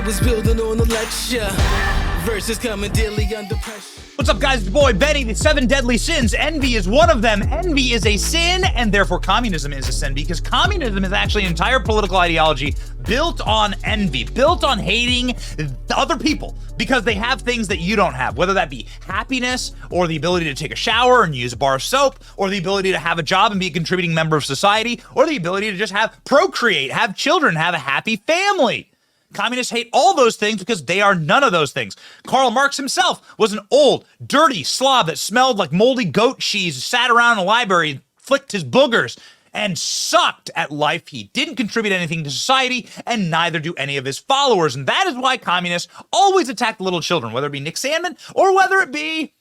was building on a lecture. Verses coming daily under pressure. What's up, guys? It's your boy Benny. The 7 deadly sins. Envy is one of them. Envy is a sin, and therefore communism is a sin, because communism is actually an entire political ideology built on envy, built on hating other people because they have things that you don't have, whether that be happiness or the ability to take a shower and use a bar of soap, or the ability to have a job and be a contributing member of society, or the ability to just procreate, have children, have a happy family. Communists hate all those things because they are none of those things. Karl Marx himself was an old, dirty slob that smelled like moldy goat cheese, sat around in a library, flicked his boogers, and sucked at life. He didn't contribute anything to society, and neither do any of his followers. And that is why communists always attack the little children, whether it be Nick Sandmann or whether it be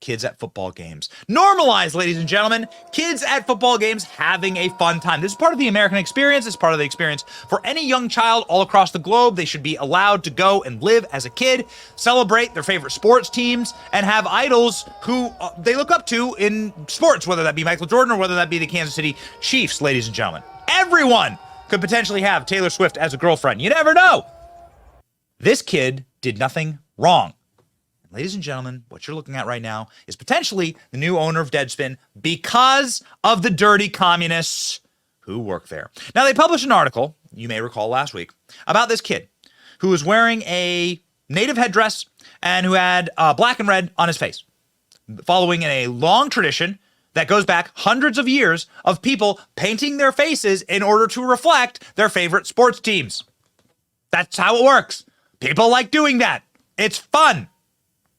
kids at football games. Normalize, ladies and gentlemen, kids at football games having a fun time. This is part of the American experience. It's part of the experience for any young child all across the globe. They should be allowed to go and live as a kid, celebrate their favorite sports teams, and have idols who they look up to in sports, whether that be Michael Jordan or whether that be the Kansas City Chiefs, ladies and gentlemen. Everyone could potentially have Taylor Swift as a girlfriend. You never know. This kid did nothing wrong. Ladies and gentlemen, what you're looking at right now is potentially the new owner of Deadspin because of the dirty communists who work there. Now, they published an article, you may recall last week, about this kid who was wearing a native headdress and who had black and red on his face, following in a long tradition that goes back hundreds of years of people painting their faces in order to reflect their favorite sports teams. That's how it works. People like doing that. It's fun.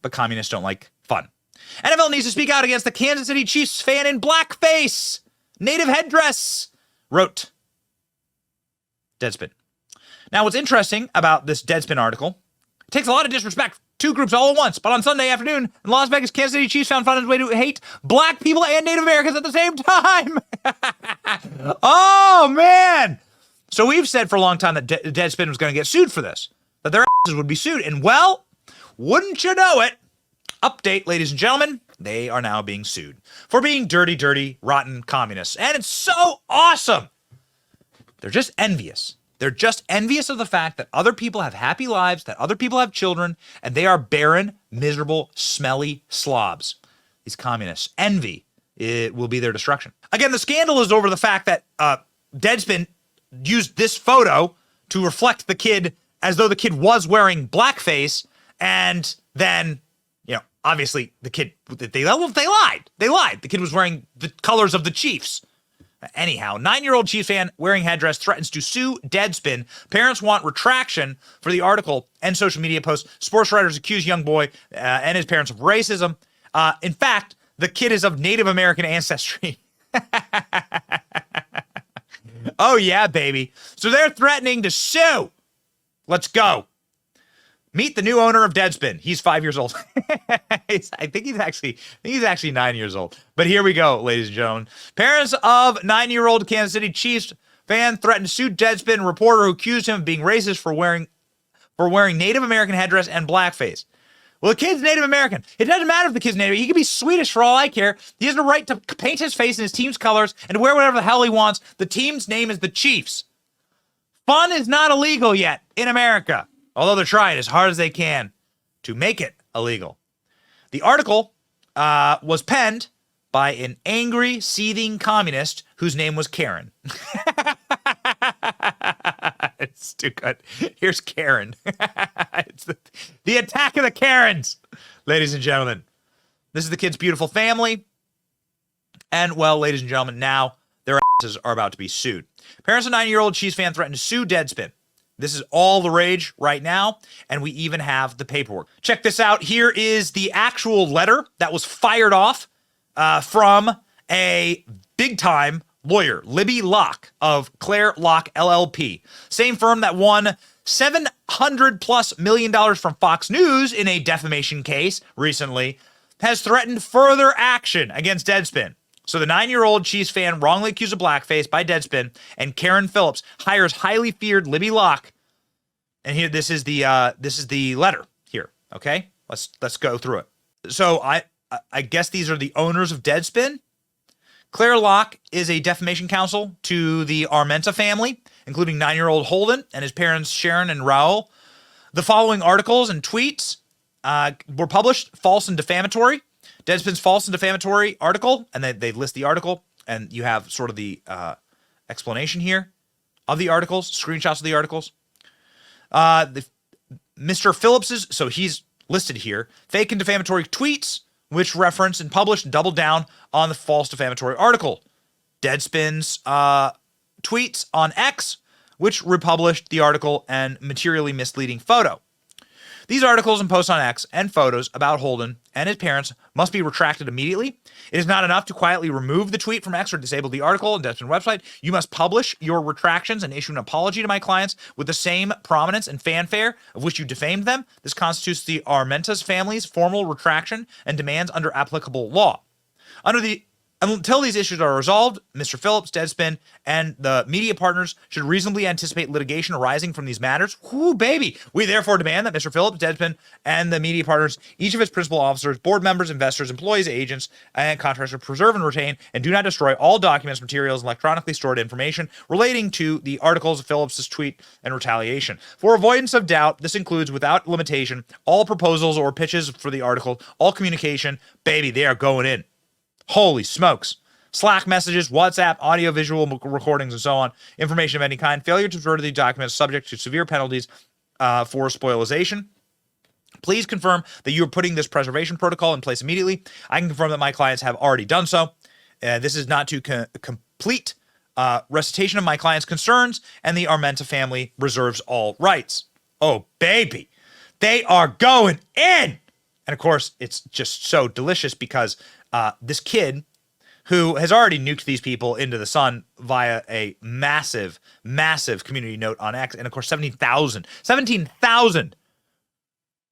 But communists don't like fun. NFL needs to speak out against the Kansas City Chiefs fan in blackface, native headdress, wrote Deadspin. Now, what's interesting about this Deadspin article, it takes a lot of disrespect, two groups all at once, but on Sunday afternoon in Las Vegas, Kansas City Chiefs found a way to hate black people and Native Americans at the same time. Oh, man. So we've said for a long time that Deadspin was going to get sued for this, that their asses would be sued. And well, wouldn't you know it? Update, ladies and gentlemen, they are now being sued for being dirty, dirty, rotten communists. And it's so awesome. They're just envious. They're just envious of the fact that other people have happy lives, that other people have children, and they are barren, miserable, smelly slobs. These communists. Envy, it will be their destruction. Again, the scandal is over the fact that Deadspin used this photo to reflect the kid as though the kid was wearing blackface. And then, obviously the kid, they lied. They lied. The kid was wearing the colors of the Chiefs. Anyhow, 9-year-old Chiefs fan wearing headdress threatens to sue Deadspin. Parents want retraction for the article and social media posts. Sports writers accuse young boy and his parents of racism. In fact, the kid is of Native American ancestry. Oh, yeah, baby. So they're threatening to sue. Let's go. Meet the new owner of Deadspin. He's 5 years old. I think he's actually 9 years old. But here we go, ladies and gentlemen. Parents of 9-year-old Kansas City Chiefs fan threatened to sue Deadspin reporter who accused him of being racist for wearing Native American headdress and blackface. Well, the kid's Native American. It doesn't matter if the kid's Native. He could be Swedish for all I care. He has the right to paint his face in his team's colors and to wear whatever the hell he wants. The team's name is the Chiefs. Fun is not illegal yet in America, although they're trying as hard as they can to make it illegal. The article was penned by an angry, seething communist whose name was Karen. It's too good. Here's Karen. It's the attack of the Karens, ladies and gentlemen. This is the kid's beautiful family. And, well, ladies and gentlemen, now their asses are about to be sued. Parents of 9-year-old Chiefs fan threatened to sue Deadspin. This is all the rage right now, and we even have the paperwork. Check this out. Here is the actual letter that was fired off from a big-time lawyer, Libby Locke of Claire Locke LLP. Same firm that won $700+ million from Fox News in a defamation case recently, has threatened further action against Deadspin. So the 9-year-old Chiefs fan wrongly accused of blackface by Deadspin, and Karen Phillips hires highly feared Libby Locke. And here, this is the letter here. Okay, let's go through it. So I guess these are the owners of Deadspin. Claire Locke is a defamation counsel to the Armenta family, including 9-year-old Holden and his parents Sharon and Raul. The following articles and tweets were published, false and defamatory. Deadspin's false and defamatory article, and they list the article, and you have sort of the explanation here of the articles, screenshots of the articles. Mr. Phillips's, so he's listed here, fake and defamatory tweets, which reference and published and doubled down on the false defamatory article. Deadspin's tweets on X, which republished the article and materially misleading photo. These articles and posts on X and photos about Holden and his parents must be retracted immediately. It is not enough to quietly remove the tweet from X or disable the article on Deadspin website. You must publish your retractions and issue an apology to my clients with the same prominence and fanfare of which you defamed them. This constitutes the Armentas family's formal retraction and demands under applicable law. Until these issues are resolved, Mr. Phillips, Deadspin, and the media partners should reasonably anticipate litigation arising from these matters. Whoo, baby! We therefore demand that Mr. Phillips, Deadspin, and the media partners, each of its principal officers, board members, investors, employees, agents, and contractors preserve and retain and do not destroy all documents, materials, and electronically stored information relating to the articles of Phillips' tweet and retaliation. For avoidance of doubt, this includes, without limitation, all proposals or pitches for the article, all communication. Baby, they are going in. Holy smokes. Slack messages, WhatsApp, audio-visual recordings, and so on. Information of any kind. Failure to refer to these documents subject to severe penalties for spoilization. Please confirm that you are putting this preservation protocol in place immediately. I can confirm that my clients have already done so. This is not to complete recitation of my client's concerns, and the Armenta family reserves all rights. Oh, baby. They are going in! And of course, it's just so delicious because this kid who has already nuked these people into the sun via a massive, massive community note on X, and of course 17,000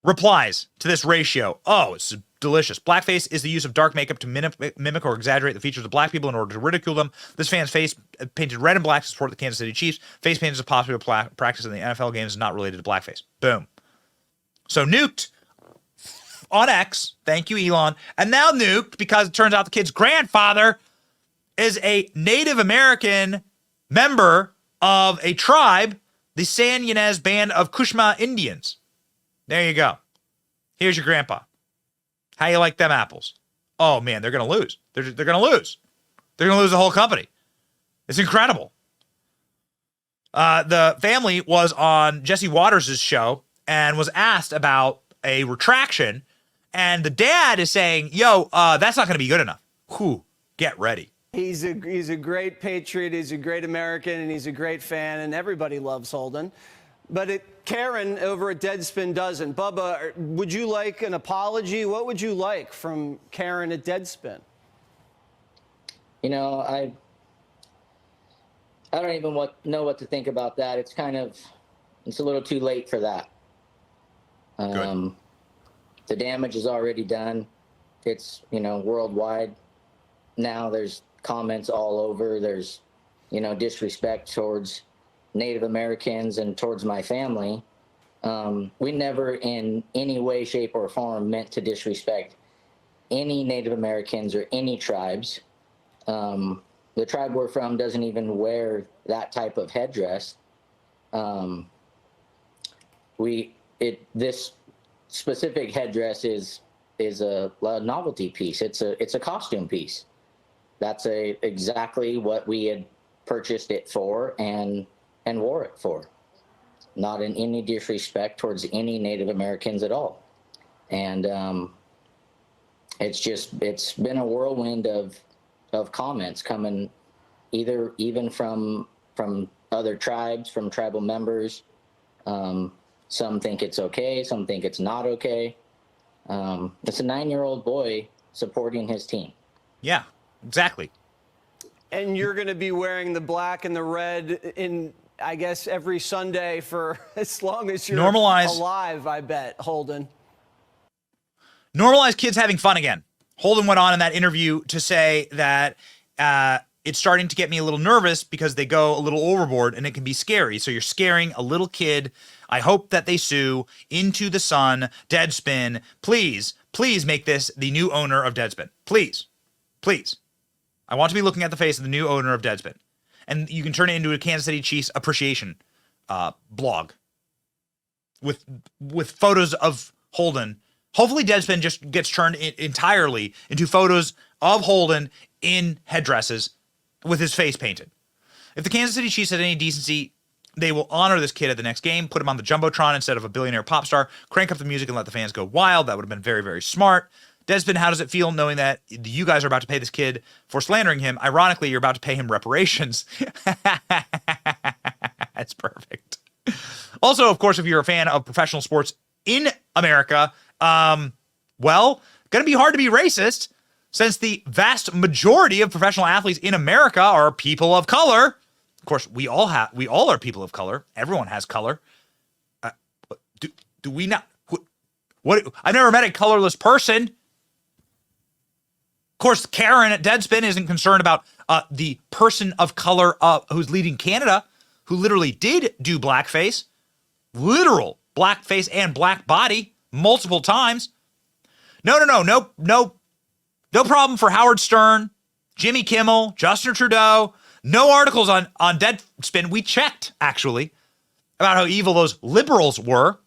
replies to this ratio. Oh, it's delicious. Blackface is the use of dark makeup to mimic or exaggerate the features of black people in order to ridicule them. This fan's face painted red and black to support the Kansas City Chiefs. Face paint is a popular practice in the NFL games, not related to blackface. Boom. So nuked on X, thank you, Elon, and now nuked because it turns out the kid's grandfather is a Native American member of a tribe, the San Ynez Band of Kushma Indians. There you go. Here's your grandpa. How you like them apples? Oh, man, they're going to lose. They're going to lose. They're going to lose the whole company. It's incredible. The family was on Jesse Waters' show and was asked about a retraction. And the dad is saying, yo, that's not going to be good enough. Whew, get ready. He's a great patriot, he's a great American, and he's a great fan, and everybody loves Holden. But Karen over at Deadspin doesn't. Bubba, would you like an apology? What would you like from Karen at Deadspin? You know, I don't even know what to think about that. It's a little too late for that. Good. The damage is already done. It's, worldwide. Now there's comments all over. There's, disrespect towards Native Americans and towards my family. We never in any way, shape, or form meant to disrespect any Native Americans or any tribes. The tribe we're from doesn't even wear that type of headdress. This specific headdress is a novelty piece. It's a costume piece. That's exactly what we had purchased it for and wore it for. Not in any disrespect towards any Native Americans at all. And it's been a whirlwind of comments coming even from other tribes, from tribal members. Some think it's okay, some think it's not okay. It's a 9-year-old boy supporting his team. Yeah, exactly. And you're going to be wearing the black and the red in, I guess, every Sunday for as long as you're alive, I bet, Holden. Normalize kids having fun again. Holden went on in that interview to say that it's starting to get me a little nervous because they go a little overboard and it can be scary. So you're scaring a little kid. I hope that they sue Into the Sun, Deadspin. Please, please make this the new owner of Deadspin. Please, please. I want to be looking at the face of the new owner of Deadspin. And you can turn it into a Kansas City Chiefs appreciation blog. with photos of Holden. Hopefully Deadspin just gets turned entirely into photos of Holden in headdresses with his face painted. If the Kansas City Chiefs had any decency, they will honor this kid at the next game, put him on the Jumbotron instead of a billionaire pop star, crank up the music and let the fans go wild. That would have been very, very smart. Deadspin, how does it feel knowing that you guys are about to pay this kid for slandering him? Ironically, you're about to pay him reparations. That's perfect. Also, of course, if you're a fan of professional sports in America, well, going to be hard to be racist since the vast majority of professional athletes in America are people of color. Of course, we all are people of color. Everyone has color. Do we not? What? I've never met a colorless person. Of course, Karen at Deadspin isn't concerned about the person of color who's leading Canada, who literally did do blackface, literal blackface and black body multiple times. No problem for Howard Stern, Jimmy Kimmel, Justin Trudeau. No articles on Deadspin. We checked, actually, about how evil those liberals were.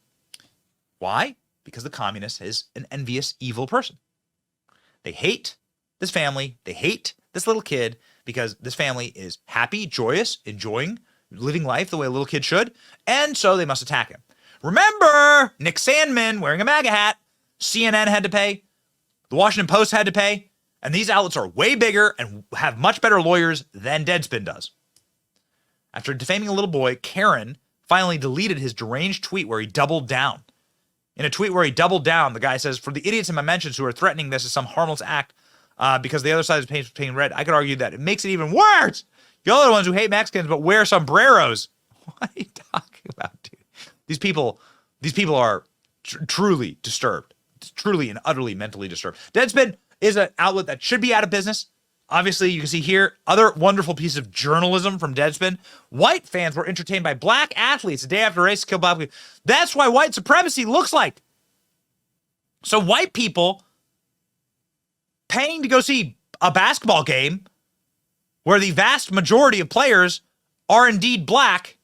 Why? Because the communist is an envious, evil person. They hate this family. They hate this little kid because this family is happy, joyous, enjoying, living life the way a little kid should, and so they must attack him. Remember, Nick Sandmann wearing a MAGA hat. CNN had to pay. The Washington Post had to pay. And these outlets are way bigger and have much better lawyers than Deadspin does. After defaming a little boy, Karen finally deleted his deranged tweet where he doubled down. In a tweet where he doubled down, the guy says, "For the idiots in my mentions who are threatening this as some harmless act because the other side is painting red, I could argue that it makes it even worse. You're the ones who hate Mexicans but wear sombreros." What are you talking about, dude? These people are truly disturbed. Truly and utterly mentally disturbed. Deadspin is an outlet that should be out of business. Obviously, you can see here other wonderful piece of journalism from Deadspin. White fans were entertained by black athletes the day after race killed black people. That's why white supremacy looks like. So white people paying to go see a basketball game where the vast majority of players are indeed black.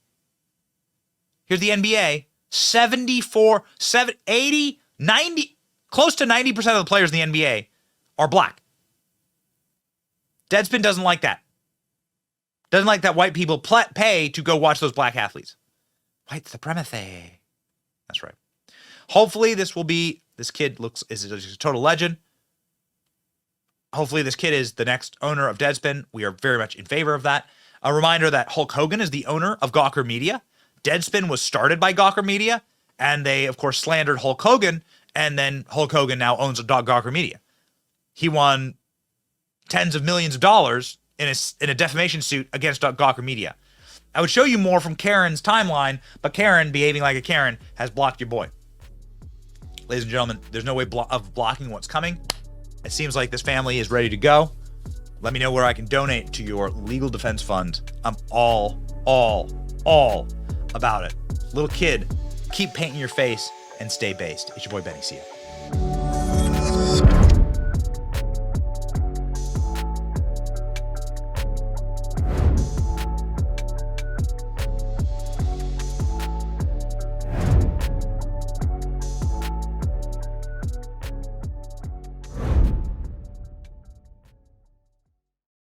Here's the NBA. 74, 7, 80, 90, close to 90% of the players in the NBA are black. Deadspin doesn't like that. Doesn't like that white people pay to go watch those black athletes. White supremacy. That's right. Hopefully this kid is a total legend. Hopefully this kid is the next owner of Deadspin. We are very much in favor of that. A reminder that Hulk Hogan is the owner of Gawker Media. Deadspin was started by Gawker Media, and they, of course, slandered Hulk Hogan, and then Hulk Hogan now owns Gawker Media. He won tens of millions of dollars in a defamation suit against Gawker Media. I would show you more from Karen's timeline, but Karen, behaving like a Karen, has blocked your boy. Ladies and gentlemen, there's no way of blocking what's coming. It seems like this family is ready to go. Let me know where I can donate to your legal defense fund. I'm all about it. Little kid, keep painting your face and stay based. It's your boy Benny. See ya.